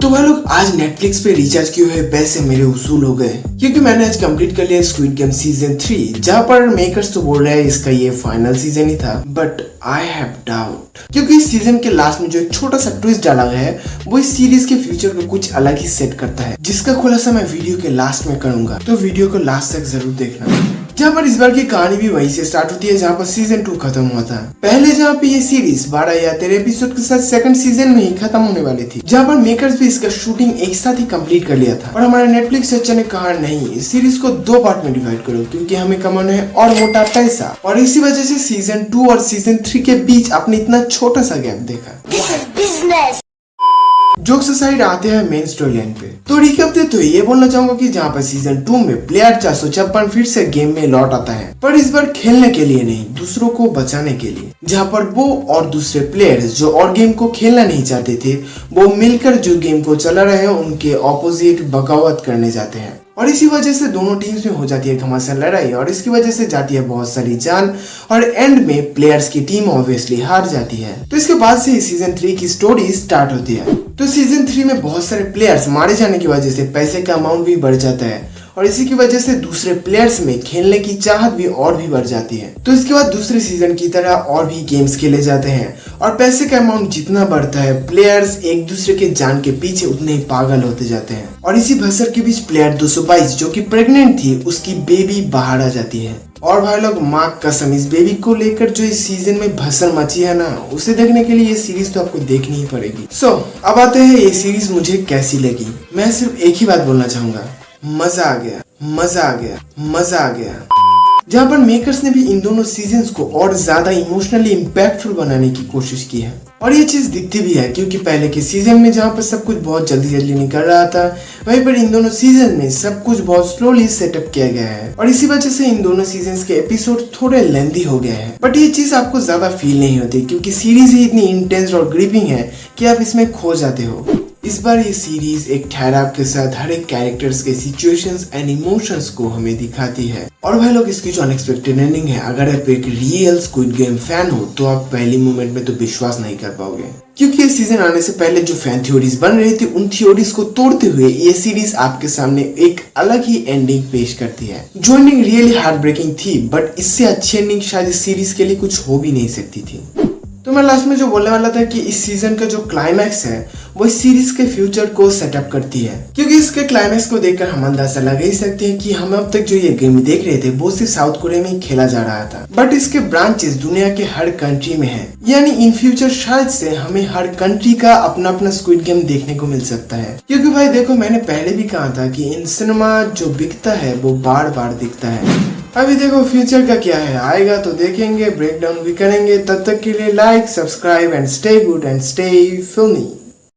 तो भाई लोग आज नेटफ्लिक्स पे रिचार्ज किए हुए पैसे मेरे वसूल हो गए क्योंकि मैंने आज कंप्लीट कर लिया स्क्विड गेम सीजन 3 जहाँ पर मेकर्स तो बोल रहे हैं इसका ये फाइनल सीजन ही था, बट आई हैव डाउट क्योंकि इस सीजन के लास्ट में जो एक छोटा सा ट्विस्ट डाला गया है वो इस सीरीज के फ्यूचर को कुछ अलग ही सेट करता है, जिसका खुलासा मैं वीडियो के लास्ट में करूंगा, तो वीडियो को लास्ट तक जरूर देखना। जहाँ पर इस बार की कहानी भी वहीं से स्टार्ट होती है जहाँ पर सीजन 2 खत्म हुआ था। पहले जहाँ पे ये सीरीज 12 या 13 एपिसोड के साथ सेकंड सीजन में ही खत्म होने वाली थी, जहाँ पर मेकर्स भी इसका शूटिंग एक साथ ही कंप्लीट कर लिया था। और हमारे नेटफ्लिक्स चचा ने कहा नहीं, इस सीरीज को 2 पार्ट में डिवाइड करो क्योंकि हमें कमाना है और मोटा पैसा, और इसी वजह से सीजन 2 और सीजन 3 के बीच आपने इतना छोटा सा गैप देखा। जोक्स असाइड आते हैं मेन स्टोरी लाइन पे। तो रिकैप दे तो ये बोलना चाहूंगा कि जहाँ पर सीजन 2 में प्लेयर 456 फिर से गेम में लौट आता है, पर इस बार खेलने के लिए नहीं, दूसरों को बचाने के लिए। जहाँ पर वो और दूसरे प्लेयर्स जो और गेम को खेलना नहीं चाहते थे वो मिलकर जो गेम को चला रहे हैं उनके ऑपोजिट बगावत करने जाते हैं, और इसी वजह से दोनों टीम्स में हो जाती है घमासान लड़ाई, और इसकी वजह से जाती है बहुत सारी जान, और एंड में प्लेयर्स की टीम ऑब्वियसली हार जाती है। तो इसके बाद से सीजन 3 की स्टोरी स्टार्ट होती है। तो सीजन 3 में बहुत सारे प्लेयर्स मारे जाने की वजह से पैसे का अमाउंट भी बढ़ जाता है, और इसी की वजह से दूसरे प्लेयर्स में खेलने की चाहत भी और भी बढ़ जाती है। तो इसके बाद दूसरे सीजन की तरह और भी गेम्स खेले जाते हैं, और पैसे का अमाउंट जितना बढ़ता है प्लेयर्स एक दूसरे के जान के पीछे उतने ही पागल होते जाते हैं। और इसी भसर के बीच प्लेयर 222 जो कि प्रेग्नेंट थी उसकी बेबी बाहर आ जाती है। और भाई लोग माँ कसम, इस बेबी को लेकर जो इस सीजन में भसर मची है ना, उसे देखने के लिए ये सीरीज तो आपको देखनी ही पड़ेगी। अब आते हैं ये सीरीज मुझे कैसी लगी। मैं सिर्फ एक ही बात बोलना चाहूंगा, मजा आ गया, मजा आ गया, मजा आ गया। जहाँ पर मेकर्स ने भी इन दोनों सीजन्स को और ज्यादा इमोशनली इम्पैक्टफुल बनाने की कोशिश की है, और ये चीज दिखती भी है क्योंकि पहले के सीजन में जहाँ पर सब कुछ बहुत जल्दी जल्दी निकल रहा था, वहीं पर इन दोनों सीजन में सब कुछ बहुत स्लोली सेटअप किया गया है, और इसी वजह से इन दोनों सीजन्स के एपिसोड थोड़े लेंथी हो गए हैं। बट ये चीज आपको ज्यादा फील नहीं होती क्योंकि सीरीज ही इतनी इंटेंस और ग्रिपिंग है कि आप इसमें खो जाते हो। इस बार ये सीरीज एक ठहराव के साथ हर एक कैरेक्टर्स के सिचुएशंस एंड इमोशंस को हमें दिखाती है। और भाई लोग इसकी जो अनएक्सपेक्टेड एंडिंग है, अगर आप एक रियल स्क्विड गेम फैन हो तो आप पहली मोमेंट में तो विश्वास नहीं कर पाओगे, क्योंकि ये सीजन आने से पहले जो फैन थ्योरीज बन रही थी उन थ्योरीज को तोड़ते हुए ये सीरीज आपके सामने एक अलग ही एंडिंग पेश करती है। जो एंडिंग रियली हार्ट ब्रेकिंग थी, बट इससे अच्छी एंडिंग शायद इस सीरीज के लिए कुछ हो भी नहीं सकती थी। तो मैं लास्ट में जो बोलने वाला था कि इस सीजन का जो क्लाइमैक्स है वो इस सीरीज के फ्यूचर को सेटअप करती है, क्योंकि इसके क्लाइमैक्स को देखकर हम अंदाजा लगा ही सकते हैं कि हम अब तक जो ये गेम देख रहे थे वो सिर्फ साउथ कोरिया में ही खेला जा रहा था, बट इसके ब्रांचेस दुनिया के हर कंट्री में है। यानी इन फ्यूचर शायद से हमें हर कंट्री का अपना अपना स्क्विड गेम देखने को मिल सकता है। क्योंकि भाई देखो, मैंने पहले भी कहा था कि इन सिनेमा जो बिकता है वो बार बार दिखता है। अभी देखो फ्यूचर का क्या है, आएगा तो देखेंगे, ब्रेक डाउन भी करेंगे। तब तक के लिए like, subscribe and stay good and stay फिल्मी।